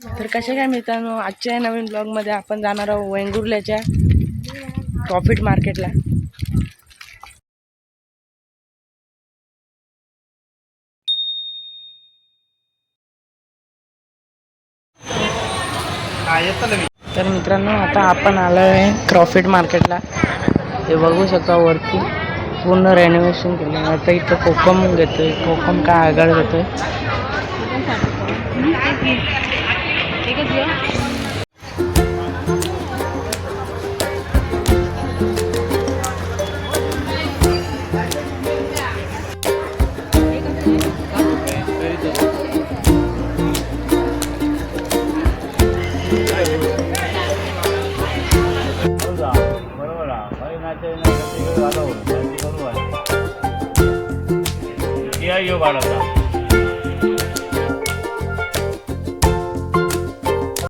तर कशा काय मित्रांनो, आजच्या नवीन ब्लॉगमध्ये आपण जाणार आहोत वेंगुर्ल्याच्या प्रॉफिट मार्केटला. तर मित्रांनो, आता आपण आलो आहे प्रॉफिट मार्केटला. हे बघू शकता, वरती पूर्ण रेनोव्हेशन केलं. आता इथं कोकम घेतोय, कोकम का आगळ घेतोय. यो बाळा